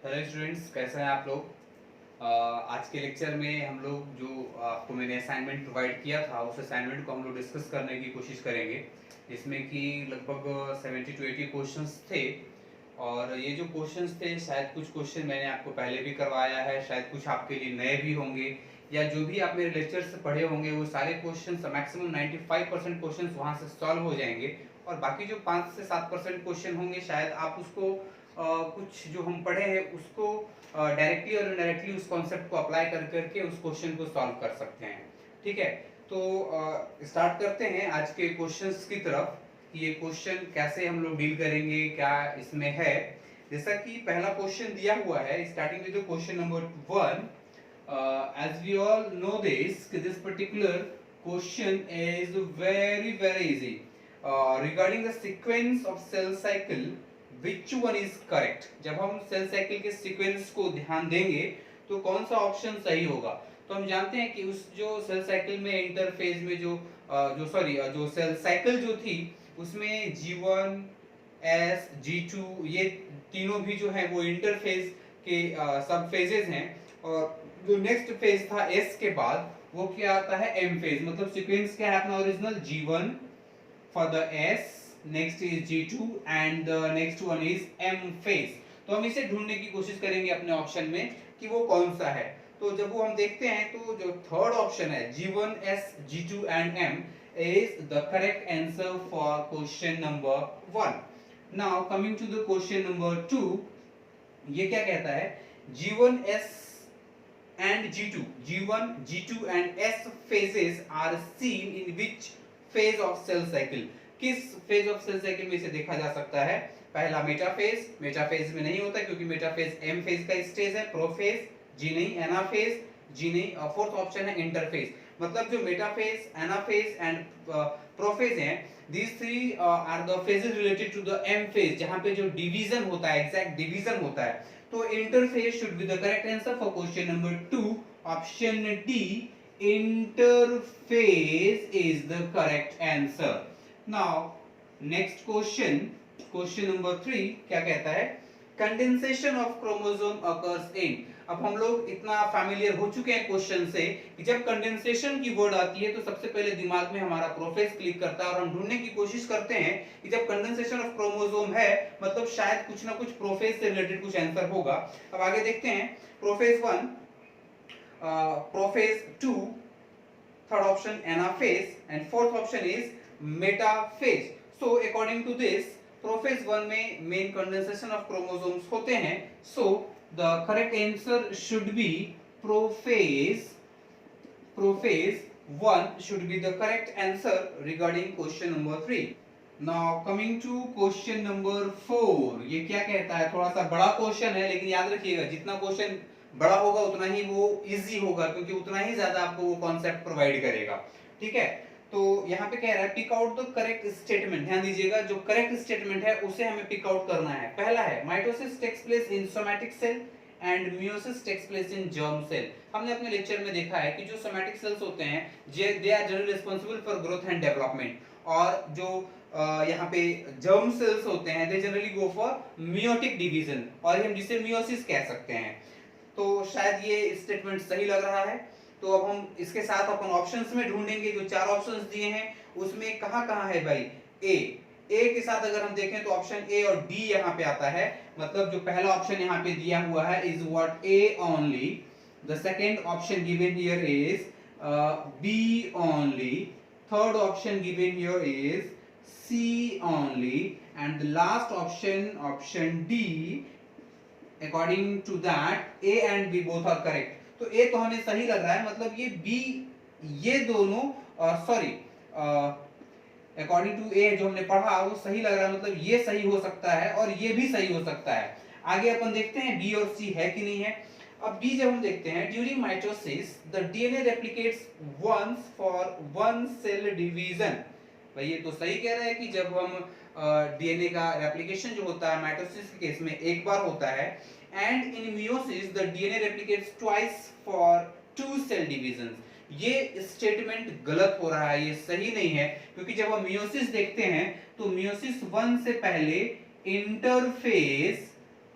Hello students, कैसे हैं आप लोग। आज के लेक्चर में हम लोग जो आपको मैंने असाइनमेंट प्रोवाइड किया था उस असाइनमेंट को हम लोग डिस्कस करने की कोशिश करेंगे। इसमें कि लगभग 70 to 80 क्वेश्चंस थे। और ये जो क्वेश्चंस थे, शायद कुछ क्वेश्चन मैंने आपको पहले भी करवाया है, शायद कुछ आपके लिए नए भी होंगे, या जो भी आप मेरे लेक्चर से पढ़े होंगे वो सारे क्वेश्चंस मैक्सिमम 95% क्वेश्चंस वहाँ से सॉल्व हो जाएंगे। और बाकी जो 5 से 7% क्वेश्चन होंगे, शायद आप उसको कुछ जो हम पढ़े हैं उसको डायरेक्टली और इनडायरेक्टली उस कॉन्सेप्ट को अप्लाई कर करके उस क्वेश्चन को सॉल्व कर सकते हैं। ठीक है, तो स्टार्ट करते हैं आज के क्वेश्चंस की तरफ कि ये क्वेश्चन कैसे हम लोग डील करेंगे, क्या इसमें है। जैसा कि पहला क्वेश्चन दिया हुआ है, starting with question number 1। as we all know this particular question is very easy. Regarding the sequence of cell cycle, which one is correct? जब हम सेल साइकिल के सीक्वेंस को ध्यान देंगे तो कौन सा ऑप्शन सही होगा। तो हम जानते हैं कि उस जो सेल साइकिल में इंटरफेज में जो सेल साइकिल जो थी उसमें G1 S G2 ये तीनों भी जो है वो इंटरफेज के सब फेजेस हैं। और जो नेक्स्ट फेज था S के बाद वो क्या आता है, M फेज। मतलब सीक्वेंस क्या है अपना original, G1 for the S, next is G2 and the next one is M phase। तो हम इसे ढूंढने की कोशिश करेंगे अपने ऑप्शन में कि वो कौन सा है। तो जब वो हम देखते हैं तो जो थर्ड ऑप्शन है G1 S G2 and M is the correct answer for question number 1। now coming to the question number 2, ये क्या कहता है, G1 S and G2, G1 G2 and S phases are seen in which phase of cell cycle। किस phase of cell cycle में इसे देखा जा सकता है। पहला मेटाफेज, मेटाफेज में नहीं होता क्योंकि मेटाफेज एम फेज का स्टेज है। प्रोफेज जी नहीं, एनाफेज जी नहीं, और फोर्थ ऑप्शन है इंटरफेज। मतलब जो मेटाफेज, एनाफेज एंड प्रोफेज हैं, these three are the phases related to the M phase, जहां पे जो डिवीजन होता है, एग्जैक्ट डिवीजन होता है। तो interphase should be the correct answer for question number 2, option D, interphase is the correct answer। now next question number 3 क्या कहता है, condensation of chromosome occurs in. अब हम लोग इतना फैमिलियर हो चुके हैं क्वेश्चन से कि जब कंडेंसेशन की वर्ड आती है तो सबसे पहले दिमाग में हमारा प्रोफेज क्लिक करता है और हम ढूंढने की कोशिश करते हैं कि जब कंडेंसेशन ऑफ क्रोमोसोम है मतलब शायद कुछ ना कुछ प्रोफेज से रिलेटेड कुछ आंसर होगा। अब आगे देखते हैं, prophase 1, prophase 2, third option anaphase and fourth option is metaphase। so according to this, prophase 1 में main condensation of chromosomes होते हैं। so the correct answer should be prophase 1 should be the correct answer regarding question number 3। now coming to question number 4, ये क्या कहता है, थोड़ा सा बड़ा क्वेश्चन है लेकिन याद रखिएगा जितना क्वेश्चन बड़ा होगा उतना ही वो इजी होगा क्योंकि उतना ही ज्यादा आपको वो कॉन्सेप्ट प्रोवाइड करेगा। ठीक है, तो यहाँ पे कह रहा है pick out the correct statement. ध्यान दीजिएगा, जो करेक्ट स्टेटमेंट है उसे हमें पिक आउट करना है। पहला है mitosis takes place in somatic cell and meiosis takes place in germ cell. हमने अपने लेक्चर में देखा है कि जो सोमैटिक सेल्स होते हैं they are generally responsible for growth and development, और जो यहाँ पे जर्म सेल्स होते हैं they generally go for meiotic division, और हम जिसे मियोसिस कह सकते हैं। तो शायद ये स्टेटमेंट सही लग रहा है। तो अब हम इसके साथ अपन ऑप्शंस में ढूंढेंगे, जो 4 ऑप्शंस दिए हैं उसमें कहाँ है भाई, ए के साथ अगर हम देखें तो ऑप्शन ए और डी यहाँ पे आता है। मतलब जो पहला ऑप्शन यहाँ पे दिया हुआ है is what, A only. The second option given here is B only. Third option given here is C only, and the last option D, according to that A and B both are correct। तो A तो हमें सही लग रहा है, मतलब ये B, ये दोनों सॉरी अकॉर्डिंग टू A जो हमने पढ़ा वो सही लग रहा है, मतलब ये सही हो सकता है और ये भी सही हो सकता है। आगे अपन देखते हैं B और C है कि नहीं है। अब B जब हम देखते हैं, during mitosis the DNA replicates once for one cell division. भाई ये तो सही कह रहा है कि जब हम डीएनए का रेप्लिकेशन जो होता है माइटोसिस के केस में एक बार होता है, and in meiosis the DNA replicates twice for two cell division. ये स्टेटमेंट गलत हो रहा है, ये सही नहीं है, क्योंकि जब हम मियोसिस देखते हैं तो मियोसिस 1 से पहले इंटरफेज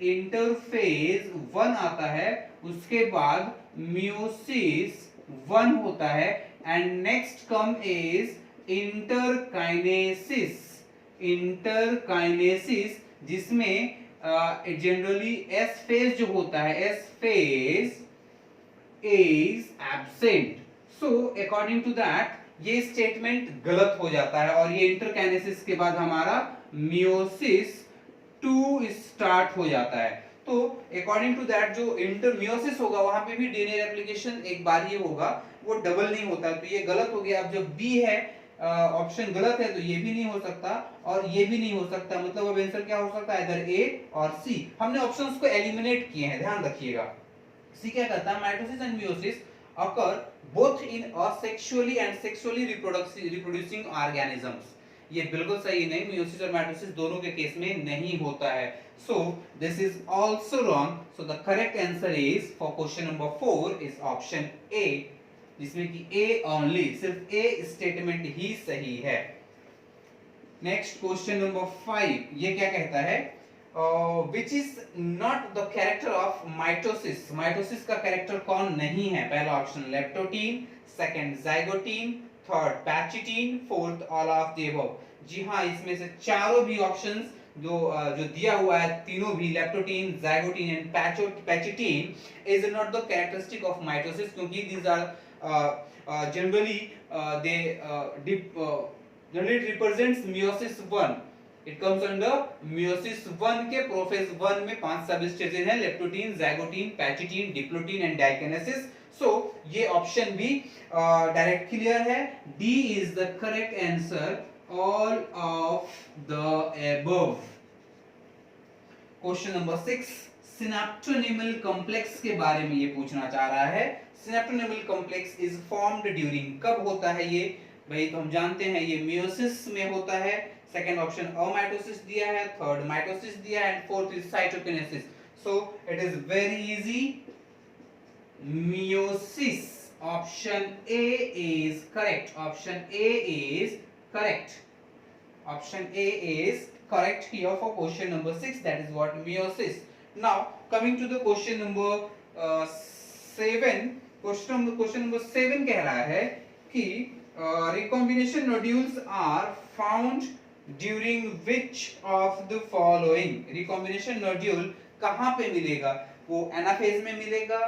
इंटरफेज 1 आता है, उसके बाद मियोसिस 1 होता है, and next come is interkinesis. Interkinesis जिसमें जनरली एस फेज जो होता है, S phase is absent. So according to that ये स्टेटमेंट गलत हो जाता है, और ये इंटरकाइनेसिस के बाद हमारा मियोसिस 2 स्टार्ट हो जाता है। तो अकॉर्डिंग टू दैट जो इंटरमियोसिस होगा वहां पे भी डीएनए रेप्लिकेशन एक बार ही होगा, वो डबल नहीं होता, तो ये गलत हो गया। अब जो बी है ऑप्शन गलत है, तो ये भी नहीं हो सकता और ये भी नहीं हो सकता, मतलब अब आंसर क्या हो सकता है, इधर ए और सी। हमने ऑप्शंस को एलिमिनेट किए हैं, ध्यान रखिएगा। सी क्या कहता है, mitosis and meiosis occur both in asexually and sexually reproducing organisms। ये बिल्कुल सही नहीं, मियोसिस और माइटोसिस दोनों के केस में नहीं होता है। So this is also wrong. So the correct answer is for question number 4 is option A, जिसमें कि ए ओनली, सिर्फ ए स्टेटमेंट ही सही है। नेक्स्ट क्वेश्चन नंबर 5, ये क्या कहता है, which is not the character of mitosis। Mitosis का कैरेक्टर कौन नहीं है? पहला option leptotene, second zygotene, third pachytene, fourth all of the above. जी हाँ, इसमें से चारों भी ऑप्शंस जो दिया हुआ है, तीनों भी leptotene, zygotene and pachytene is not the characteristic of mitosis, क्योंकि these are generally they generally represents meiosis 1। It comes under meiosis 1 के प्रोफेज 1 में 5 सब स्टेजेस हैं, leptotene, zygotene, pachytene, diplotene and डाइकिनेसिस। सो ये ऑप्शन भी डायरेक्ट क्लियर है, D is the correct answer, all of the above. Question number 6, synaptonemal complex के बारे में ये पूछना चाह रहा है। Synaptonemal complex is formed during, कब होता है ये भाई? तो हम जानते हैं ये मियोसिस में होता है। सेकंड ऑप्शन अमाइटोसिस दिया है, थर्ड माइटोसिस दिया है, and fourth is cytokinesis. So it is very easy, meiosis. Option A is correct, option A is correct, option A is correct here for question number 6, that is what meiosis। Now coming to the question number 7, question number 7 कह रहा है कि recombination nodules are found during which of the following। recombination nodule कहाँ पे मिलेगा? वो anaphase में मिलेगा,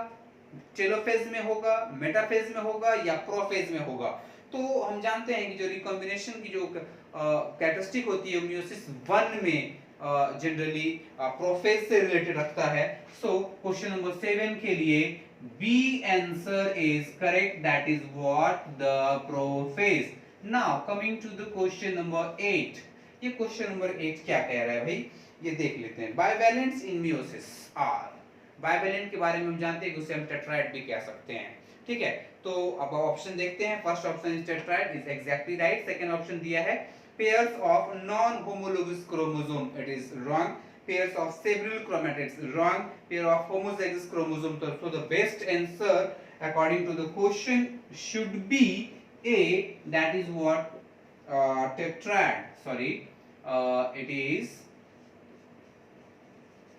टेलोफेज में होगा, मेटाफेज में होगा या प्रोफेज में होगा? तो हम जानते हैं कि जो रिकॉम्बिनेशन की जो कैरेक्टरिस्टिक होती है मियोसिस 1 में जनरली प्रोफेज से रिलेटेड रखता है। सो क्वेश्चन नंबर 7 के लिए B answer is correct, that is what, the prophase. Now coming to the question number 8, ये क्वेश्चन नंबर 8 क्या कह रहा है भाई, ये देख लेते हैं। बाइवैलेंट्स इन मियोसिस आर, बाइवैलेंट के बारे में हम जानते हैं कि उसे हम टेट्राएड भी कह सकते हैं, ठीक है? तो अब ऑप्शन देखते हैं। First option is tetrad, is exactly right. Second option दिया है pairs of non homologous chromosome, it is wrong. Pairs of several chromatids, wrong. Pair of homozygous chromosome, तो the best answer according to the question should be A, that is what, tetrad, sorry, it is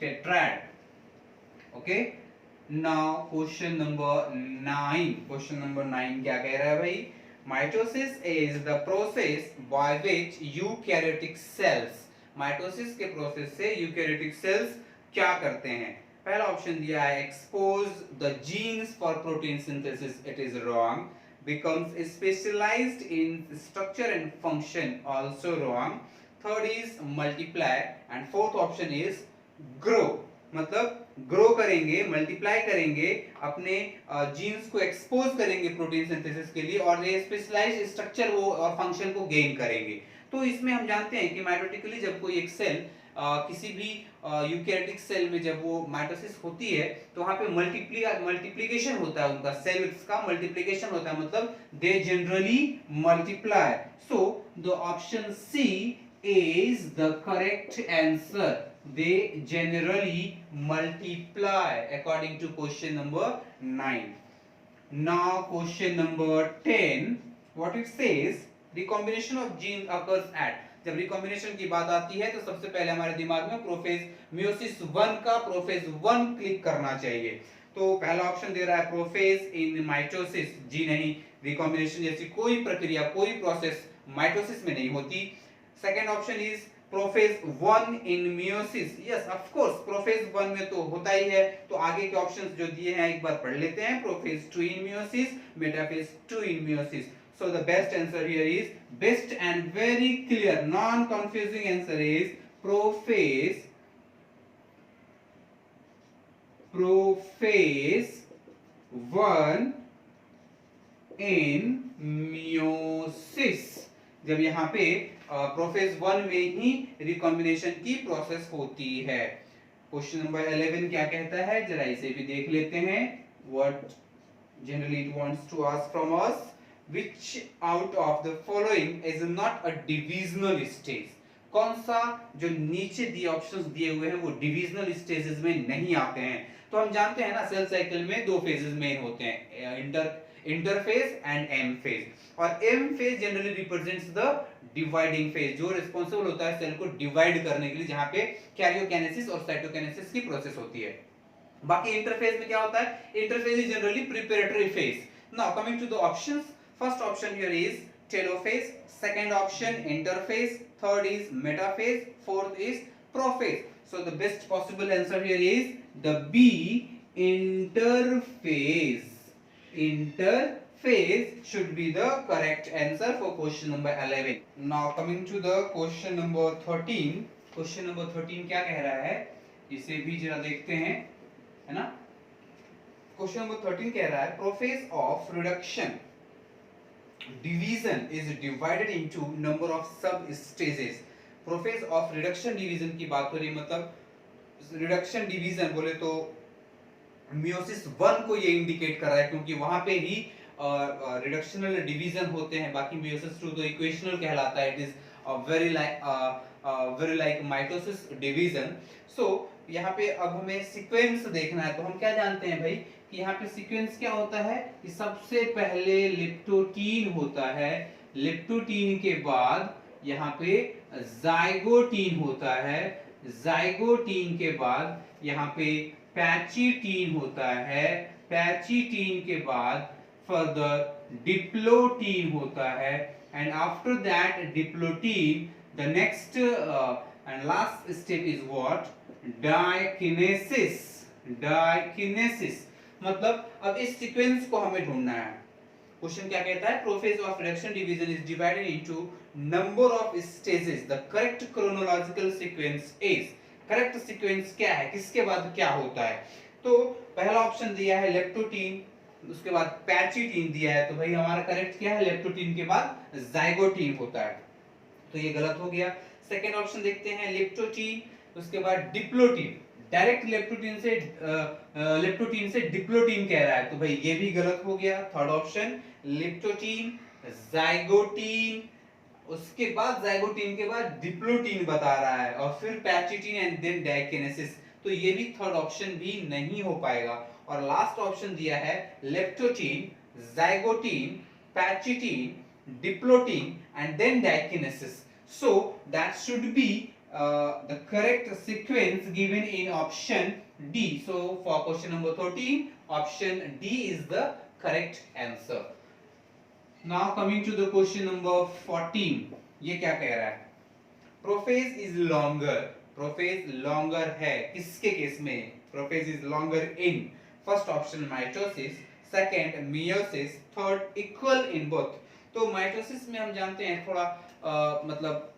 tetrad, okay। now question number 9, question number 9 क्या कह रहा है भाई? mitosis is the process by which eukaryotic cells, mitosis के process से eukaryotic cells क्या करते हैं? पहला ऑप्शन दिया है expose the genes for protein synthesis, it is wrong। becomes specialized in structure and function, also wrong। third is multiply and fourth option is grow, मतलब grow करेंगे, मल्टीप्लाई करेंगे, अपने जीन्स को एक्सपोज करेंगे प्रोटीन सिंथेसिस के लिए, और ये स्पेशलाइज्ड स्ट्रक्चर वो और फंक्शन को गेन करेंगे। तो इसमें हम जानते हैं कि माइटोटिकली जब कोई एक सेल किसी भी यूकैरियोटिक सेल में जब वो माइटोसिस होती है तो वहां पे मल्टीप्लिकेशन होता है, उनका सेल्स का मल्टीप्लिकेशन होता है, मतलब they generally multiply. So the option C is the correct answer, they generally multiply according to question number 9। now question number 10, what it says, recombination of gene occurs at, जब recombination की बात आती है तो सबसे पहले हमारे दिमाग में प्रोफेज मियोसिस 1 का प्रोफेज 1 क्लिक करना चाहिए। तो पहला ऑप्शन दे रहा है प्रोफेज इन माइटोसिस, जी नहीं, रिकॉम्बिनेशन जैसी कोई प्रक्रिया, कोई प्रोसेस माइटोसिस में नहीं होती। Second option is prophase 1 in meiosis, yes of course prophase 1 में तो होता ही है। तो आगे के ऑप्शंस जो दिए हैं एक बार पढ़ लेते हैं, prophase 2 in meiosis, metaphase 2 in meiosis. So the best answer here is, best and very clear, non-confusing answer is prophase 1 in meiosis। जब यहाँ पे प्रोफेज 1 में ही रिकॉम्बिनेशन की प्रोसेस होती है। क्वेश्चन नंबर 11 क्या कहता है, जरा इसे भी देख लेते हैं। What generally it wants to ask from us, which out of the following is not a divisional stage? कौन सा जो नीचे दिए ऑप्शंस दिए हुए हैं वो डिविजनल स्टेजेस में नहीं आते हैं? तो हम जानते हैं ना सेल साइकिल में दो फेजेस मेन होते हैं, इंटरफेज एंड एम फेज। और M phase generally represents the dividing phase, जो रिस्पांसिबल होता है सेल को डिवाइड करने के लिए, जहां पे कैरियोकाइनेसिस और साइटोकाइनेसिस की प्रोसेस होती है। बाकी इंटरफेज में क्या होता है, interphase is generally preparatory phase. Now coming to the options, first option here is telophase, second option interphase, third is metaphase, fourth is prophase. So the best possible answer here is the B, interphase. Interphase should be the correct answer for question number 11. Now coming to the question number 13. Question number 13 क्या कह रहा है, इसे भी जरा देखते हैं, है ना। Question number 13 कह रहा है prophase of reduction division is divided into number of sub stages. Prophase of reduction division की बात हो रही है, मतलब रिडक्शन डिवीजन बोले तो मियोसिस 1 को ये इंडिकेट कर रहा है, क्योंकि वहां पे ही रिडक्शनल डिवीजन होते हैं। बाकी मियोसिस 2 तो इक्वेशनल कहलाता है, it is very like mitosis division. So यहाँ पे अब हमें सीक्वेंस देखना है, तो हम क्या जानते हैं भाई कि यहाँ पे सीक्वेंस क्या होता है कि सबसे पहले लिप्टोटीन होता है, लिप्टोटीन के बाद यहाँ पे जाइगोटीन होता है, जाइगोटीन के बाद यहाँ पे पैचिटीन होता है, पैचिटीन के बाद फर्दर डिप्लोटीन होता है, and after that diplotene the next and last step is what, diakinesis. Diakinesis मतलब अब इस सीक्वेंस को हमें ढूंढना है। क्वेश्चन क्या कहता है, prophase of reduction division is divided into number of stages, the correct chronological sequence is. Correct sequence क्या है, किसके बाद क्या होता है? तो पहला ऑप्शन दिया है लेप्टोटीन, उसके बाद पैचिटीन दिया है, तो भाई हमारा करेक्ट क्या है, लेप्टोटीन के बाद जाइगोटीन होता है, तो ये गलत हो गया। सेकेंड ऑप्शन देखते हैं लेप्टोटीन, उसके बाद डिप्लोटीन, डायरेक्ट लेप्टोटीन से डिप्लोटीन कह रहा है, तो भाई ये भी गलत हो गया। थर्ड ऑप्शन लेप्टोटीन, जाइगोटीन, उसके बाद जाइगोटीन के बाद डिप्लोटीन बता रहा है, और फिर पैचिटीन एंड देन डायकिनेसिस, तो ये भी थर्ड ऑप्शन भी नहीं हो पाएगा। और लास्ट ऑप्शन दिया है leptotene, zygotene, pachytene, diplotene and then diakinesis, so that should be the correct sequence given in option D. So for question number 13, option D is the correct answer. Now coming to the question number 14, ये क्या कह रहा है, prophase is longer, prophase longer है किसके case में, prophase is longer in first option mitosis, second meiosis, third equal in both. तो mitosis में हम जानते हैं थोड़ा मतलब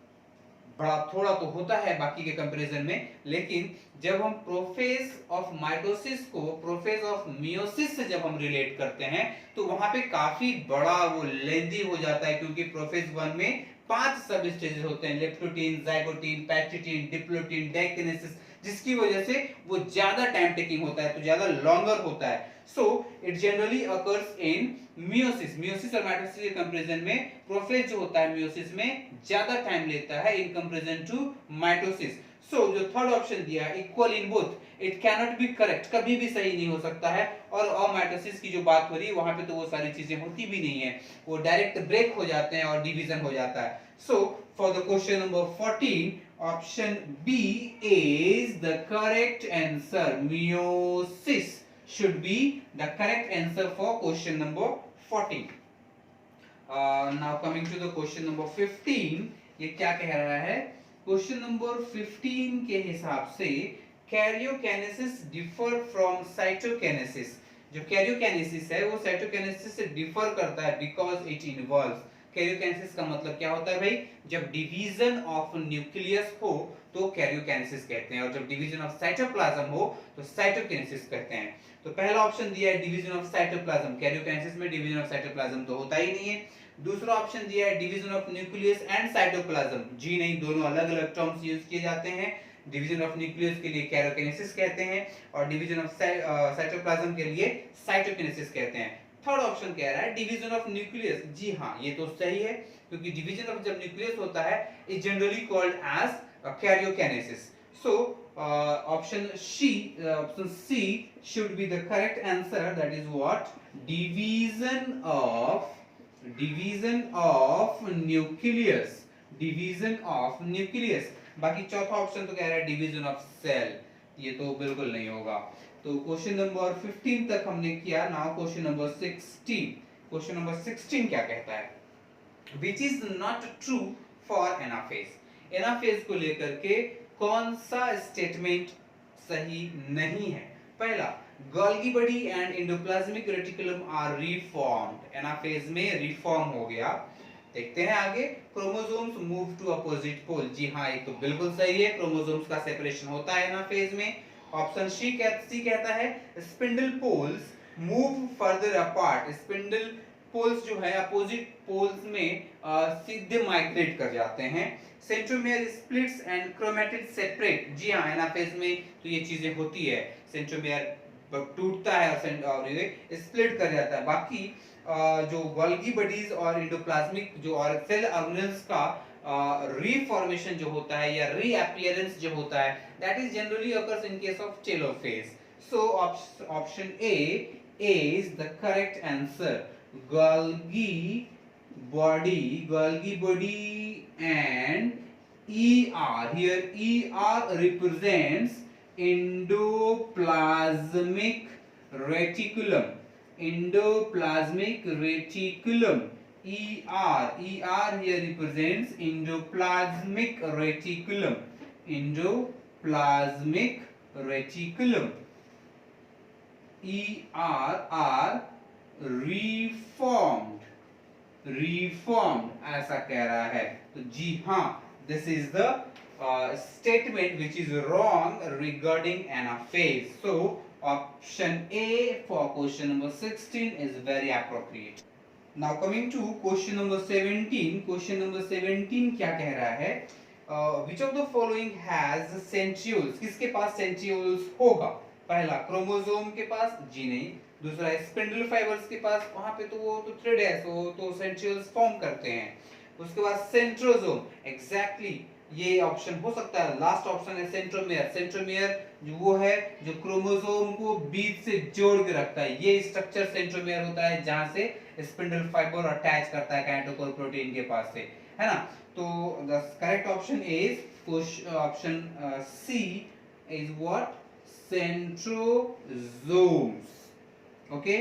बड़ा थोड़ा तो होता है बाकी के कंपैरिजन में, लेकिन जब हम प्रोफेज ऑफ माइटोसिस को प्रोफेज ऑफ मियोसिस से जब हम रिलेट करते हैं तो वहां पे काफी बड़ा वो लेंदी हो जाता है, क्योंकि प्रोफेज 1 में 5 सब स्टेजेस होते हैं, लेप्टोटीन, जाइगोटीन, पैचिटीन, डिप्लोटीन, डायकिनेसिस, जिसकी वजह से वो ज्यादा टाइम टेकिंग होता है, तो ज्यादा लॉन्गर होता है। So it generally occurs in meiosis. Meiosis और माइटोसिस के कंपैरिजन में प्रोफेज जो होता है मियोसिस में ज्यादा टाइम लेता है इन कंपैरिजन टू माइटोसिस। सो जो थर्ड ऑप्शन दिया है equal in both, it cannot be correct, कभी भी सही नहीं हो सकता है। और अमाइटोसिस की जो बात हो रही है वहां पे तो वो सारी चीजें होती भी नहीं है, वो डायरेक्ट ब्रेक हो जाते हैं और डिवीजन हो जाता है। So for the question number 14 option B is the correct answer, meiosis should be the correct answer for question number 14. Now coming to the question number 15, ये क्या कह रहा है? क्वेश्चन नंबर 15 के हिसाब से कैरियोकाइनेसिस डिफर फ्रॉम साइटोकाइनेसिस। जो karyokinesis है वो साइटोकाइनेसिस से डिफर करता है बिकॉज इट इन्वॉल्व्स। कैरियोकाइनेसिस का मतलब क्या होता है भाई? जब डिवीजन ऑफ न्यूक्लियस हो तो कैरियोकाइनेसिस कहते हैं, और जब डिवीजन ऑफ साइटोप्लाज्म हो तो साइटोकाइनेसिस कहते हैं। तो पहला ऑप्शन दिया है डिवीजन ऑफ साइटोप्लाज्म, कैरियोकाइनेसिस में डिवीजन ऑफ साइटोप्लाज्म तो होता ही नहीं है। दूसरा ऑप्शन दिया है division of nucleus and cytoplasm, जी नहीं, दोनों अलग-अलग टर्म्स यूज किए जाते हैं। डिवीजन ऑफ न्यूक्लियस के लिए कैरियोकाइनेसिस कहते हैं और डिवीजन ऑफ साइटोप्लाज्म के लिए साइटोकाइनेसिस कहते हैं। थर्ड ऑप्शन कह रहा है डिवीजन ऑफ न्यूक्लियस, जी हां ये तो सही है, क्योंकि डिवीजन ऑफ जब न्यूक्लियस होता है is generally called as karyokinesis. So option C should be the correct answer, that is what, division of nucleus, division of nucleus। बाकी चौथा ऑप्शन तो कह रहा है डिवीजन ऑफ सेल, ये तो बिल्कुल नहीं होगा। तो क्वेश्चन नंबर 15 तक हमने किया। Now question number 16, question number 16 क्या कहता है? Which is not true for anaphase. Anaphase को लेकर के कौन सा स्टेटमेंट सही नहीं है? पहला, Golgi body and endoplasmic reticulum are reformed, anaphase में रिफॉर्म हो गया। देखते हैं आगे, chromosomes move to opposite pole, जी हां ये तो बिल्कुल सही है, क्रोमोसोम्स का सेपरेशन होता है एनाफेज में। ऑप्शन सी कहता है spindle poles move further apart, spindle poles जो है अपोजिट पोल्स में सीधे माइग्रेट कर जाते हैं। Centromere splits and chromatid separate, जी हां एनाफेज में तो ये चीजें होती है, सेंट्रोमियर टूटता है और ये स्प्लिट कर जाता है। बाकी जो गोल्गी बॉडीज और एंडोप्लाज्मिक जो और सेल ऑर्गेनेल्स का रीफॉर्मेशन जो होता है या रीअपियरेंस जो होता है, that is generally occurs in case of telophase. So option A is the correct answer, Golgi body and ER. Here ER represents endoplasmic reticulum. Endoplasmic reticulum. ER here represents endoplasmic reticulum. Endoplasmic reticulum. ER are reformed ऐसा कह रहा है। तो जी हाँ, this is the statement which is wrong regarding anaphase. So option A for question number 16 is very appropriate. Now coming to question number 17, question number 17 क्या कह रहा है? Which of the following has centrioles, किसके पास centrioles होगा? पहला, chromosome के पास, जी नहीं। दूसरा, स्पिंडल फाइबर्स के पास, वहां पे तो वो तो थ्रेड है तो सेंट्रियोल्स फॉर्म करते हैं। उसके बाद सेंट्रोसोम, एग्जैक्टली ये ऑप्शन हो सकता है। लास्ट ऑप्शन है सेंट्रोमियर। सेंट्रोमियर जो वो है जो क्रोमोसोम को बीच से जोड़ के रखता है, ये स्ट्रक्चर सेंट्रोमियर होता है जहां से स्पिंडल फाइबर अटैच करता है काइनेटोकोर प्रोटीन के पास से, है ना। तो the correct option is option C is what, centrosomes. Okay,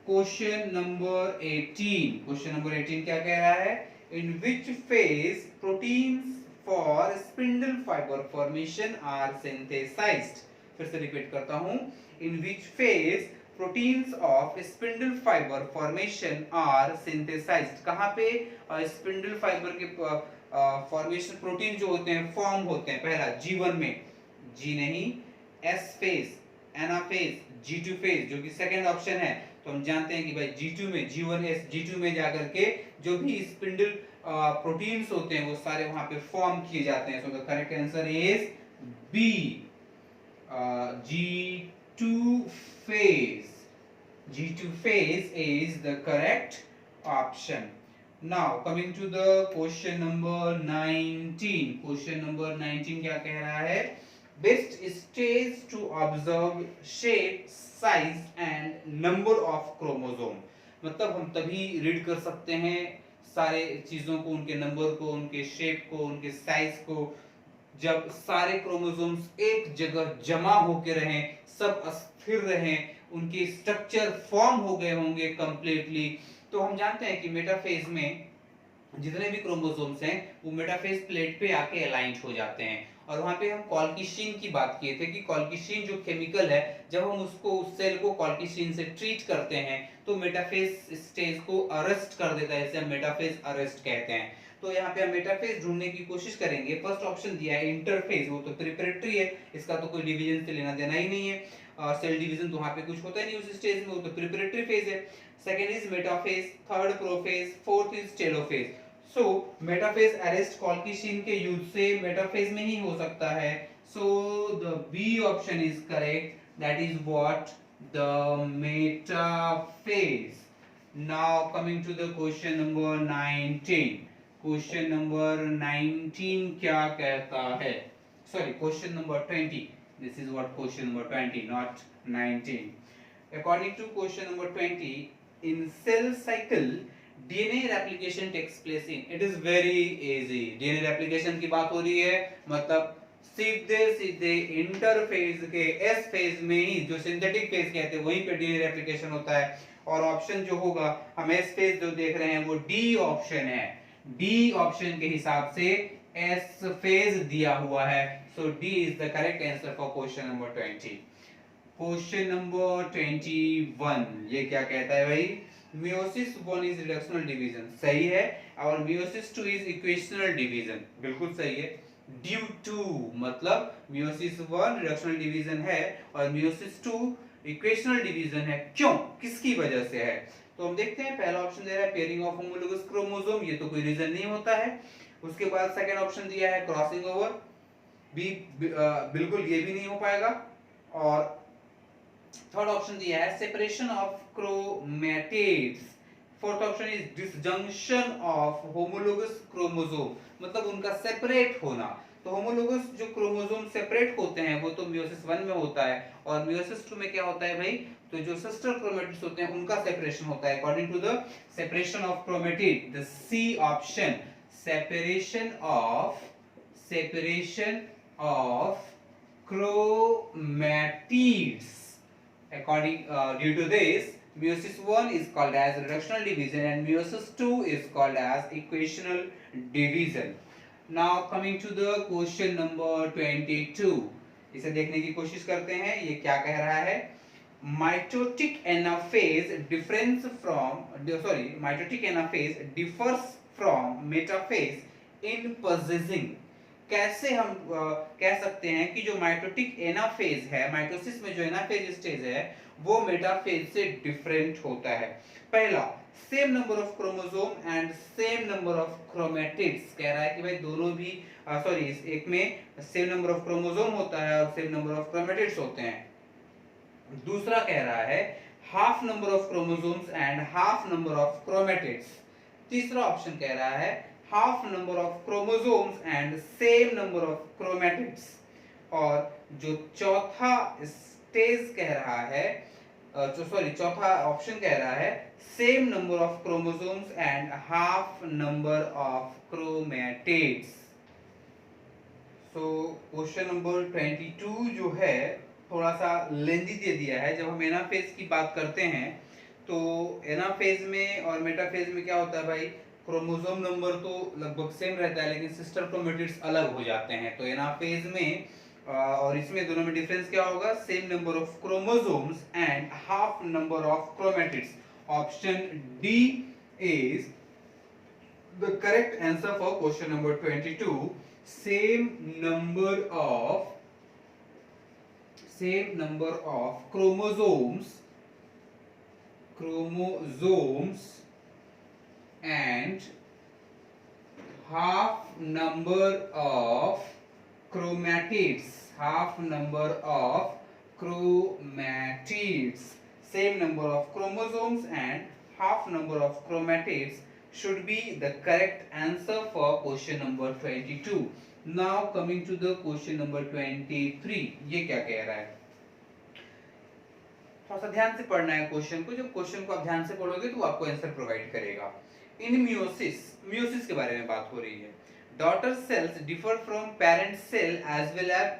question number 18, question number 18 क्या कह रहा है? In which phase proteins for spindle fibre formation are synthesised. फिर से रिपीट करता हूं, in which phase proteins of spindle fibre formation are synthesised, कहां पे स्पिंडल फाइबर के फॉर्मेशन प्रोटीन जो होते हैं फॉर्म होते हैं? पहला, G1 में, जी नहीं। S phase, anaphase, G2 phase जो कि सेकंड ऑप्शन है। तो हम जानते हैं कि भाई G2 में, G1S G2 में जाकर के जो भी स्पिंडल प्रोटीन्स होते हैं वो सारे वहां पे फॉर्म किए जाते हैं। So the correct answer is B, G2 phase. G2 phase is the correct option. Now coming to the question number 19। Question number 19 क्या कह रहा है? Best stage to observe shape, size and number of chromosome. मतलब हम तभी read कर सकते हैं सारे चीजों को, उनके नंबर को, उनके शेप को, उनके साइज को, जब सारे क्रोमोसोम्स एक जगह जमा होके रहें, सब स्थिर रहें, उनके स्ट्रक्चर फॉर्म हो गए होंगे कंप्लीटली। तो हम जानते हैं कि मेटाफेज में जितने भी क्रोमोसोम्स हैं वो मेटाफेज प्लेट पे आके अलाइंड हो जाते हैं। और वहां पे हम कॉल्किशीन की बात किए थे कि कॉल्किशीन जो केमिकल है, जब हम उसको, उस सेल को कॉल्किशीन से ट्रीट करते हैं तो मेटाफेज स्टेज को अरेस्ट कर देता है, इसे हम मेटाफेज अरेस्ट कहते हैं। तो यहाँ पे हम मेटाफेज ढूंढने की कोशिश करेंगे। फर्स्ट ऑप्शन दिया है इंटरफेज, वो तो प्रिपरेटरी है, इसका तो कोई डिवीजन से लेना देना ही नहीं है। सेल डिवीजन तो वहां पे कुछ होता ही नहीं उस स्टेज में, वो तो प्रिपरेटरी फेज है। Second is metaphase, third prophase, fourth is telophase. So metaphase arrest colchicine के यूज से मेटाफेज में ही हो सकता है। So the B option is correct, that is what, the metaphase. Now coming to the question number 19। Question number 19 क्या कहता है? Sorry, question number 20। This is what question number 20, not 19। According to question number 20, in cell cycle DNA replication takes place in, it is very easy। DNA replication की बात हो रही है, मतलब सीधे सीधे इंटरफेज के एस फेज में ही, जो सिंथेटिक फेज कहते हैं, वहीं पे डीएनए रेप्लिकेशन होता है। और ऑप्शन जो होगा, हम एस फेज जो देख रहे हैं वो डी ऑप्शन है। डी ऑप्शन के हिसाब से एस फेज दिया हुआ है। So D is the correct answer for question number 20। Question number 21, ये क्या कहता है भाई? मियोसिस 1 इज रिडक्शनल डिवीजन, सही है। और मियोसिस 2 इज इक्वेशनल डिवीजन, बिल्कुल सही है। ड्यू टू, मतलब मियोसिस 1 रिडक्शनल डिवीजन है और मियोसिस 2 इक्वेशनल डिवीजन है। क्यों, किसकी वजह से है? तो हम देखते हैं। पहला ऑप्शन दे रहा है पेयरिंग ऑफ होमोलोगस क्रोमोसोम, ये तो कोई रीजन नहीं होता है। उसके बाद सेकंड ऑप्शन दिया है क्रॉसिंग ओवर, भी बिल्कुल ये भी नहीं हो पाएगा। और थर्ड ऑप्शन दिया है separation of chromatids. Fourth option is disjunction of homologous chromosome, मतलब उनका सेपरेट होना। तो होमोलोगस जो क्रोमोसोम सेपरेट होते हैं वो तो मियोसिस 1 में होता है, और मियोसिस 2 में क्या होता है भाई? तो जो सिस्टर क्रोमैटिड्स होते हैं उनका सेपरेशन होता है according to the separation of chromatid, the C option, separation of chromatids। According due to this, meiosis 1 is called as reductional division and meiosis 2 is called as equational division। Now coming to the question number 22, इसे देखने की कोशिश करते हैं। ये क्या कह रहा है? Mitotic anaphase differs from metaphase in possessing। कैसे हम कह सकते हैं कि जो माइटोटिक एनाफेज है, माइटोसिस में जो एनाफेज स्टेज है, वो मेटाफेज से डिफरेंट होता है। पहला, same number of chromosome and same number of chromatids. कह रहा है कि भाई दोनों भी सॉरी, एक में सेम नंबर ऑफ क्रोमोसोम होता है और सेम नंबर ऑफ क्रोमैटिड्स होते हैं। दूसरा कह रहा है half number of chromosomes and half number of chromatids. तीसरा ऑप्शन कह रहा है half number of chromosomes and same number of chromatids. और जो चौथा स्टेज कह रहा है, चौथा ऑप्शन कह रहा है same number of chromosomes and half number of chromatids. So question number 22 जो है थोड़ा सा लेंदी दे दिया है। जब हम एनाफेज की बात करते हैं तो एनाफेज में और मेटाफेज में क्या होता है भाई? क्रोमोसोम नंबर तो लगभग सेम रहता है लेकिन सिस्टर क्रोमैटिड्स अलग हो जाते हैं। तो एनाफेज में और इसमें दोनों में डिफरेंस क्या होगा? Same number of chromosomes and half number of chromatids. Option D is the correct answer for question number 22। Same number of chromosomes and half number of chromatids, same number of chromosomes and half number of chromatids should be the correct answer for question number 22. Now coming to the question number 23. ये क्या कह रहा है, थोड़ा सा ध्यान से पढ़ना है क्वेश्चन को। जब क्वेश्चन को आप ध्यान से पढ़ोगे तो आपको आंसर प्रोवाइड करेगा। इन मियोसिस के बारे में बात हो रही है। Daughter cells differ from parent cell as well as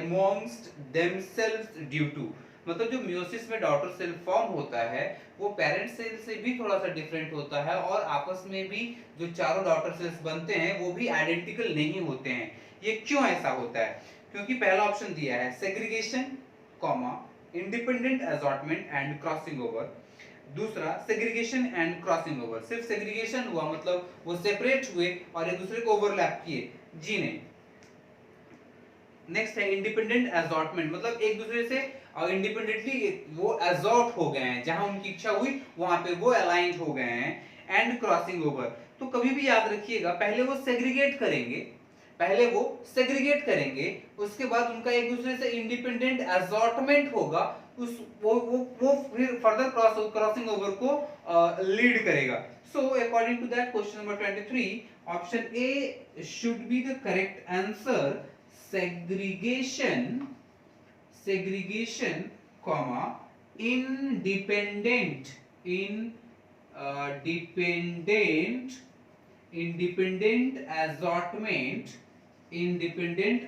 amongst themselves due to, मतलब जो मियोसिस में डॉटर सेल फॉर्म होता है वो पेरेंट सेल से भी थोड़ा सा डिफरेंट होता है, और आपस में भी जो चारों डॉटर सेल्स बनते हैं वो भी आइडेंटिकल नहीं होते हैं। ये क्यों ऐसा होता है? क्योंकि पहला ऑप्शन दिया है segregation comma independent assortment and crossing over, दूसरा सेग्रीगेशन एंड क्रॉसिंग ओवर। सिर्फ सेग्रीगेशन हुआ मतलब वो सेपरेट हुए और एक दूसरे को ओवरलैप किए, जी नहीं। नेक्स्ट है इंडिपेंडेंट असॉर्टमेंट, मतलब एक दूसरे से इंडिपेंडेंटली वो एसॉर्ट हो गए हैं, जहां उनकी इच्छा हुई वहां पे वो अलाइंड हो गए हैं। एंड क्रॉसिंग ओवर, तो कभी भी याद रखिएगा पहले वो सेग्रीगेट करेंगे, उसके बाद उनका एक दूसरे से इंडिपेंडेंट असॉर्टमेंट होगा, उस वो फिर फर्दर क्रॉसिंग ओवर को लीड करेगा। So according to that question number 23 option A should be the correct answer, segregation comma independent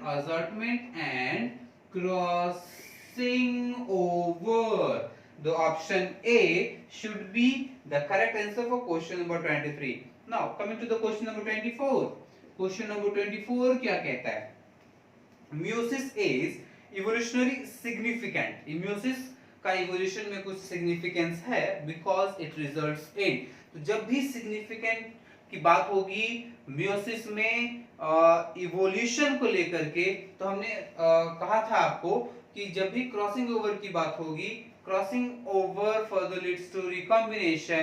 assortment and crossing over. The option A should be the correct answer for question number 23. Now coming to the question number 24. Question number 24 क्या कहता है? Meiosis is evolutionary significant. Meiosis का evolution में कुछ significance है because it results in. तो जब भी significant की बात होगी meiosis में evolution को लेकर के, तो हमने कहा था आपको कि जब भी crossing over की बात होगी, crossing over further leads to recombination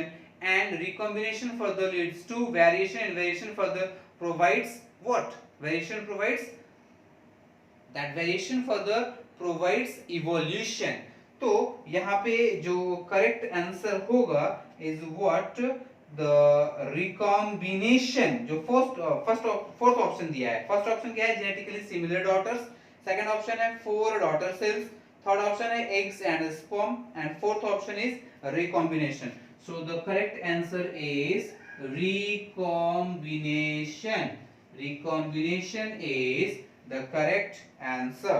and recombination further leads to variation and variation further provides what? That variation further provides evolution. तो यहाँ पे जो correct answer होगा is what? The recombination, जो fourth option दिया है। First option क्या है? Genetically similar daughters. Second option है 4 daughter cells. Third option है eggs and sperm. And fourth option is recombination. So the correct answer is recombination. Recombination is the correct answer.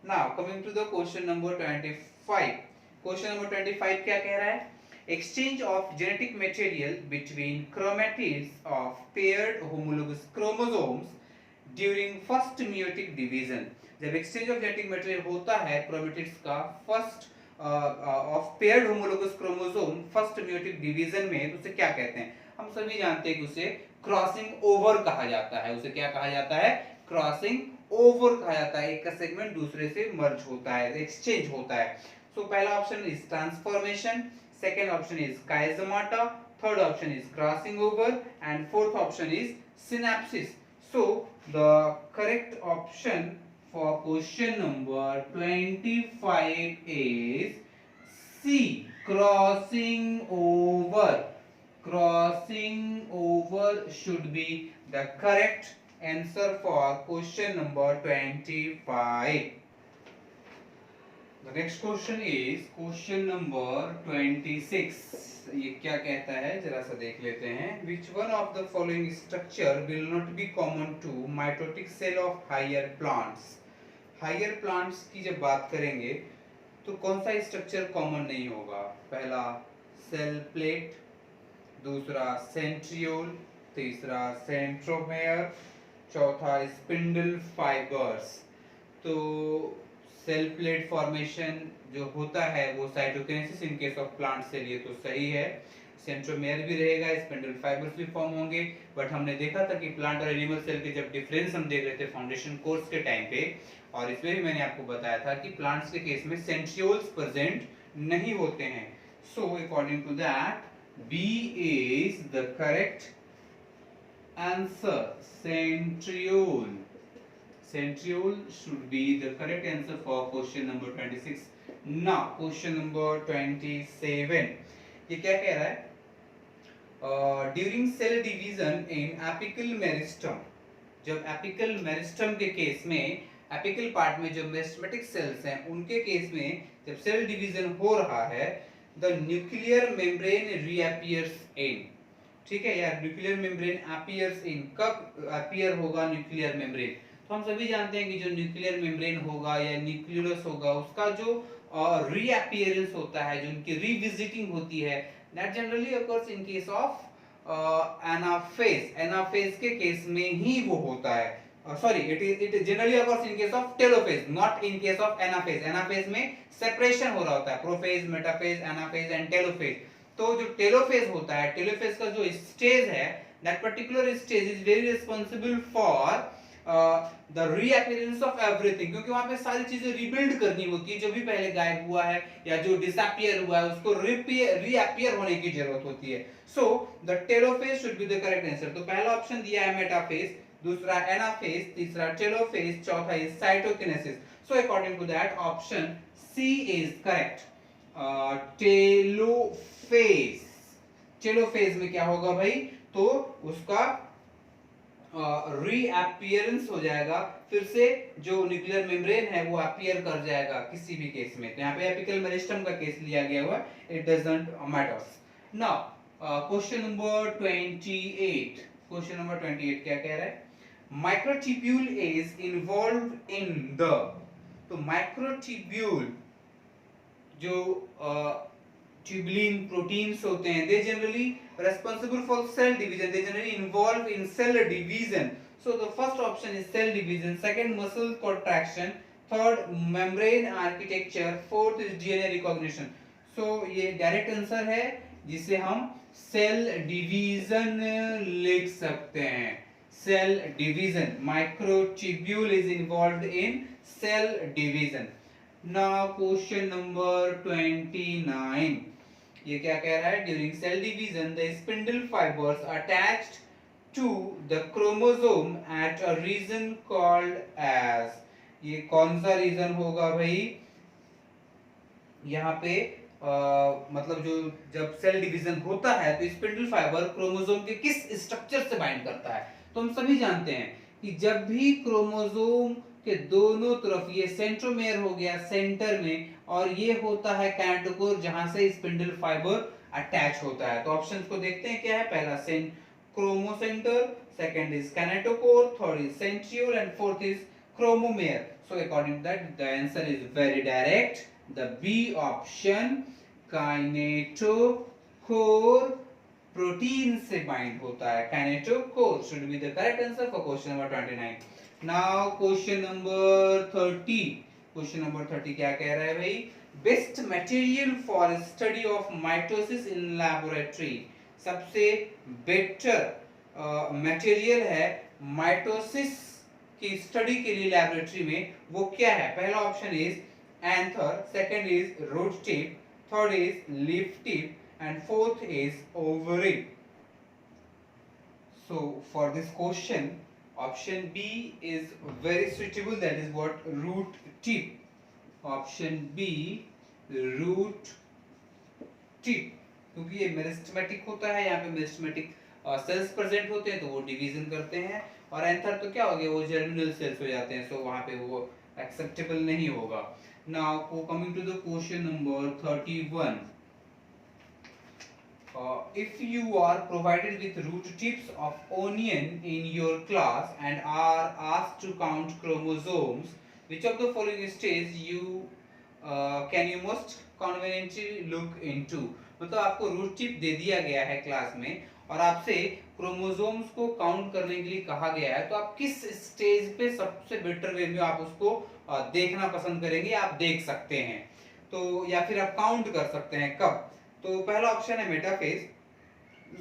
Now coming to the question number 25. Question number 25 क्या कह रहा है? Exchange of genetic material between chromatids of paired homologous chromosomes during first meiotic division. जब exchange of genetic material होता है chromatids का first of paired homologous chromosome first meiotic division में, तो उसे क्या कहते हैं? हम सभी जानते हैं कि उसे क्रॉसिंग ओवर कहा जाता है। उसे क्या कहा जाता है? क्रॉसिंग ओवर कहा जाता है। एक का सेगमेंट दूसरे से मर्ज होता है, एक्सचेंज होता है। सो पहला option is transformation, second option is chiasmata, third option is crossing over and fourth option is synapsis. So the correct option for question number 25 is C, crossing over. Crossing over should be the correct answer for question number 25. The next question is question number 26. ये क्या कहता है जरा सा देख लेते हैं. Which one of the following structure will not be common to mitotic cell of higher plants? Higher plants की जब बात करेंगे तो कौन सा स्ट्रक्चर कॉमन नहीं होगा? पहला सेल प्लेट, दूसरा सेंट्रियोल, तीसरा सेंट्रोमेयर, चौथा स्पिंडल फाइबर्स. तो सेल प्लेट फॉर्मेशन जो होता है वो cytokinesis in case of plant cell, ये तो सही है. सेंट्रोमेयर भी रहेगा, स्पिंडल फाइबर्स भी फॉर्म होंगे. बट हमने देखा था कि प्लांट और एनिमल सेल के जब डिफरेंस हम देख रहे थे फाउंडेशन कोर्स के टाइम पे, और इसमें भी मैंने आपको बताया था कि प्लांट्स के केस में सेंट्रियोल्स प्रेजेंट नहीं होते हैं. So according to that B is the correct answer. Centriole. Centriole should be the correct answer for question number 26. Now question number 27. ये क्या कह रहा है? During cell division in apical meristem, जब एपिकल मेरिस्टम के केस में, apical part में जो मेरिस्टेमेटिक सेल्स हैं उनके केस में जब सेल डिवीजन हो रहा है, द न्यूक्लियर मेम्ब्रेन रीअपियर्स इन, ठीक है यार, न्यूक्लियर मेम्ब्रेन अपीयर्स इन, कब अपीयर होगा न्यूक्लियर मेम्ब्रेन? तो हम सभी जानते हैं कि जो न्यूक्लियर मेम्ब्रेन होगा या न्यूक्लियस होगा, उसका जो रीअपियरेंस होता है, जो उनकी रिविजिटिंग होती है, that generally occurs in case of anaphase, anaphase के केस में ही वो होता है, sorry, it generally occurs in case of telophase, not in case of anaphase. anaphase में सेपरेशन हो रहा होता है, prophase, metaphase, anaphase and telophase. तो जो टेलोफेज होता है, टेलोफेज का जो स्टेज है, that particular stage is very responsible for the reappearance of everything, क्योंकि वहां पे सारी चीजें रिबिल्ड करनी होती है, जो भी पहले गायब हुआ है या जो डिसअपियर हुआ है उसको रीअपियर होने की जरूरत होती है। So the telophase should be the correct answer. तो पहला ऑप्शन दिया है मेटाफेज, दूसरा एनाफेज, तीसरा टेलोफेज, चौथा is cytokinesis. So according to that option C is correct, telophase. Telophase में क्या होगा भाई? तो उसका रीअपियरेंस हो जाएगा, फिर से जो न्यूक्लियर मेम्ब्रेन है वो अपीयर कर जाएगा किसी भी केस में। तो यहाँ पे एपिकल मेरिस्टम का केस लिया गया हुआ, it doesn't matters. Now question number 28, question number 28 क्या कह रहा है? Microtubule is involved in the, तो माइक्रोट्यूब्यूल जो ट्यूबुलिन प्रोटीन्स होते हैं, they generally responsible for cell division, they generally involved in cell division. So the first option is cell division, second muscle contraction, third membrane architecture, fourth is DNA recognition. So ये direct answer है जिसे हम cell division लिख सकते हैं, cell division. Microtubule is involved in cell division. Now question number 29, ये क्या कह रहा है? During cell division the spindle fibres attached to the chromosome at a region called as, ये कौन सा रीजन होगा भाई? यहाँ पे मतलब जो जब सेल डिवीजन होता है तो स्पिंडल फाइबर क्रोमोसोम के किस स्ट्रक्चर से बाइंड करता है? तो हम सभी जानते हैं कि जब भी क्रोमोसोम के दोनों तरफ, ये सेंट्रोमेयर हो गया सेंटर में, और ये होता है कैनेटोकोर जहां से स्पिंडल फाइबर अटैच होता है। तो ऑप्शंस को देखते हैं क्या है? पहला chromocentre, second is kinetochore, third is centriole and fourth is chromomere. So according to that the answer is very direct, the B option, kinetochore protein से बाइंड होता है, kinetochore should be the correct answer for question number 29। Now question number 30, question number 30 क्या कह रहा है भाई? Best material for study of mitosis in laboratory, सबसे better material है माइटोसिस की स्टडी के लिए लैबोरेटरी में, वो क्या है? पहला option is anther, second is root tip, third is leaf tip and fourth is ovary. So for this question option B is very suitable, that is what, root tip. Option B, root tip, क्योंकि ये meristematic होता है, यहाँ पे meristematic cells present होते हैं तो वो डिवीजन करते हैं, और एंथर तो क्या हो गया, वो जर्मिनल सेल्स हो जाते हैं, सो वहाँ पे वो एक्सेप्टेबल नहीं होगा। Now coming to the question number 31, if you are provided with root tips of onion in your class and are asked to count chromosomes, which of the following states can you most conveniently look into? मतलब आपको root tip दे दिया गया है class में और आपसे chromosomes को count करने के लिए कहा गया है, तो आप किस स्टेज पे सबसे बेटर वे में आप उसको देखना पसंद करेंगे? आप देख सकते हैं तो, या फिर आप काउंट कर सकते हैं, कब? तो पहला ऑप्शन है metaphase,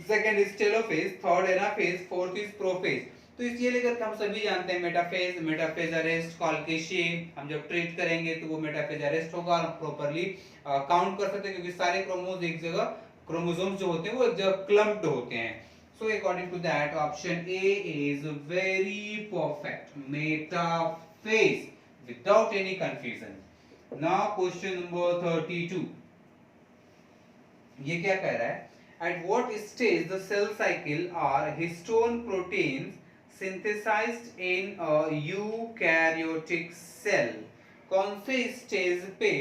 second is telophase, third anaphase, fourth is prophase. तो इसलिए लेकर हम सभी जानते हैं मेटाफेज, मेटाफेज अरेस्ट कॉल्केशी, हम जब ट्रीट करेंगे तो वो मेटाफेज अरेस्ट होगा, हम प्रॉपर्ली काउंट कर सकते हैं, क्योंकि सारे क्रोमोसोम्स एक जगह, क्रोमोसोम्स जो होते हैं वो एक जगह क्लम्प्ड होते हैं। So according to that option A is very perfect, metaphase, without any confusion. Now question number 32, ये क्या कह रहा है? At what stage the cell cycle are histone proteins synthesized in a eukaryotic cell? कौन से stage पे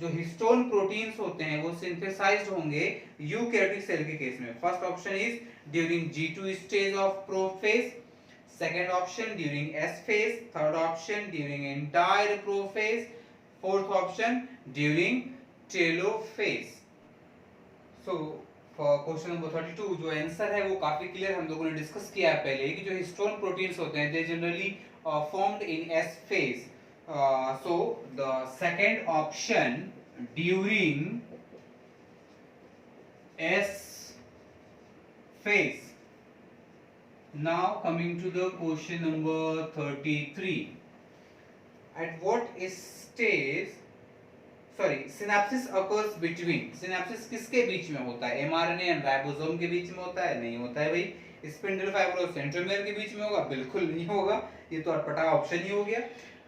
जो histone proteins होते हैं वो सिंथेसाइज्ड होंगे यूकैरियोटिक सेल के केस में? First option is during G2 stage of prophase, second option during S phase, third option during entire prophase, fourth option during telophase. So for question number 32 जो answer है वो काफी clear हम लोगों ने discuss किया है पहले कि जो हिस्टोन प्रोटीन्स होते हैं they generally formed in S phase. So the second option during S phase. Now coming to the question number 33. At what stage synapsis occurs between, synapsis किसके बीच में होता है? mRNA एंड राइबोसोम के बीच में होता है? नहीं होता है भाई। स्पिंडल फाइबर और सेंट्रोमियर के बीच में होगा? बिल्कुल नहीं होगा, ये तो अटपटा ऑप्शन ही हो गया।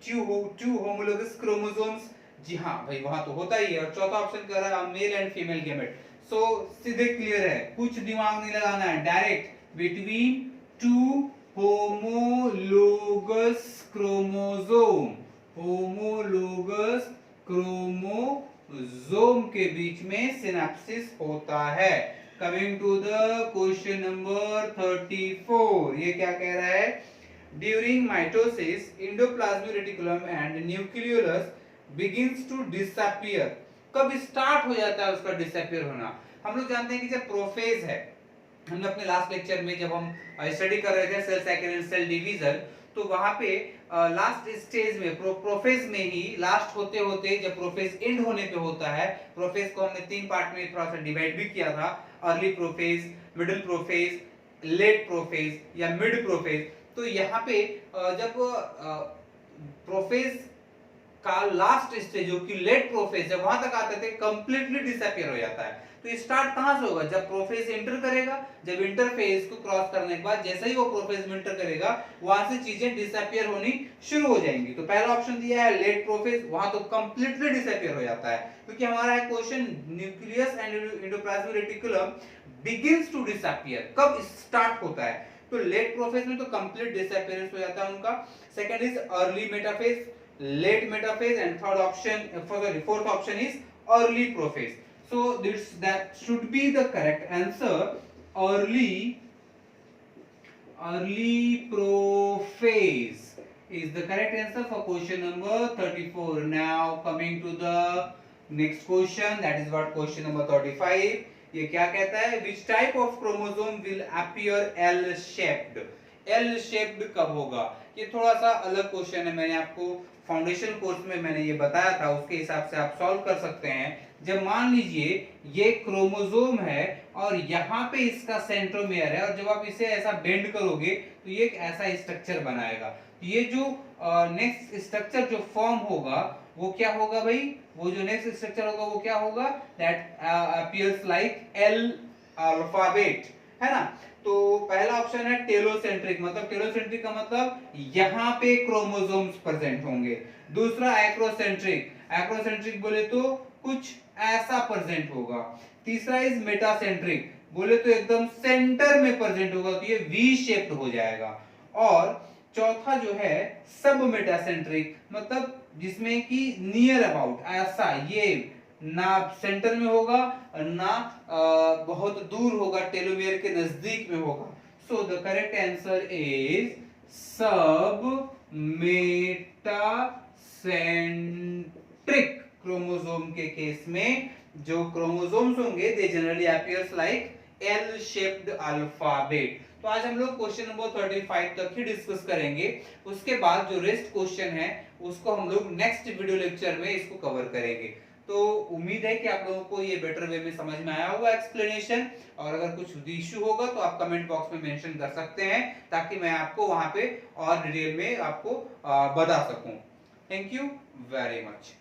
टू होमोलोगस क्रोमोसोम्स, जी हाँ भाई वहां तो होता ही है। और चौथा ऑप्शन कह रहा है मेल एंड फीमेल गैमेट। सो सीधे क्लियर है, कुछ दिमाग नहीं लगाना है, direct between two homologous chromosome, homologous chromosome के बीच में सिनेप्सिस होता है। Coming to the question number 34, ये क्या कह रहा है? During mitosis endoplasmic reticulum and nucleolus begins to disappear. कब स्टार्ट हो जाता है उसका डिसअपियर होना? हम लोग जानते हैं कि जब प्रोफेज है, हमने अपने लास्ट लेक्चर में जब हम स्टडी कर रहे थे cell cycle and cell division, तो वहां पे लास्ट स्टेज में प्रोफेज में ही लास्ट होते होते जब प्रोफेज एंड होने पे होता है, प्रोफेज को हमने तीन पार्ट में थोड़ा सा डिवाइड भी किया था, early prophase, middle prophase, late prophase या मिड प्रोफेज। तो यहाँ पे जब प्रोफेज का लास्ट स्टेज जो कि लेट प्रोफेज है वहां तक आते थे कंप्लीटली डिसअपियर हो जाता है। तो ये स्टार्ट कहां से होगा? जब प्रोफेज एंटर करेगा, जब इंटरफेज को क्रॉस करने के बाद जैसे ही वो प्रोफेज में एंटर करेगा वहां से चीजें डिसअपियर होनी शुरू हो जाएंगी। तो पहला ऑप्शन दिया है लेट प्रोफेज, वहां तो कंप्लीटली डिसअपियर हो जाता है, क्योंकि हमारा है question nucleus and endoplasmic reticulum begins to disappear, कब स्टार्ट होता है? तो लेट प्रोफेज में तो कंप्लीट डिसअपियरेंस हो जाता है उनका। Second is early metaphase, late metaphase, and fourth option is early prophase. So that should be the correct answer, early prophase is the correct answer for question number 34. Now coming to the next question, that is what question number 35. ये क्या कहता है? Which type of chromosome will appear L shaped? L shaped कब होगा? ये थोड़ा सा अलग क्वेश्चन है, मैंने आपको फाउंडेशन कोर्स में मैंने ये बताया था, उसके हिसाब से आप सॉल्व कर सकते हैं। जब मान लीजिए ये क्रोमोसोम है और यहाँ पे इसका सेंट्रोमियर है, और जब आप इसे ऐसा बेंड करोगे तो ये एक ऐसा स्ट्रक्चर बनाएगा। ये जो नेक्स्ट स्ट्रक्चर जो फॉर्म होगा वो क्या होगा भाई? वो जो नेक्स्ट स्ट्रक्चर होगा वो क्या होगा? That appears like L alphabet, है ना? तो पहला ऑप्शन है टेलोसेंट्रिक, मतलब टेलोसेंट्रिक का मतलब यहाँ पे क्रोमोसोम्स प्रेजेंट होंगे। दूसरा एक्रोसेंट्रिक, एक्रोसेंट्रिक बोले तो कुछ ऐसा प्रेजेंट होगा। तीसरा इज मेटासेंट्रिक, बोले तो एकदम सेंटर में प्रेजेंट होगा, तो ये वी शेप्ड हो जाएगा। और चौथा जो है सब मेटासेंट्रिक, मतलब जिसमें कि नियर अबाउट ऐसा, ये ना सेंटर में होगा ना बहुत दूर होगा, टेलोमियर के नजदीक में होगा। सो द करेक्ट आंसर इज सब मेटासेंट्रिक। क्रोमोसोम के केस में जो क्रोमोसोम्स होंगे they generally appears like L shaped alphabet. तो आज हम लोग क्वेश्चन नंबर 35 तक ही डिस्कस करेंगे, उसके बाद जो रेस्ट क्वेश्चन है उसको हम लोग नेक्स्ट वीडियो लेक्चर में इसको कवर करेंगे। तो उम्मीद है कि आप लोगों को ये बेटर वे में समझ में आया होगा एक्सप्लेनेशन, और अगर कुछ इश्यू होगा तो आप कमेंट बॉक्स में मेंशन कर सकते हैं, ताकि मैं आपको वहां पे और डिटेल में आपको बता सकूं। Thank you very much.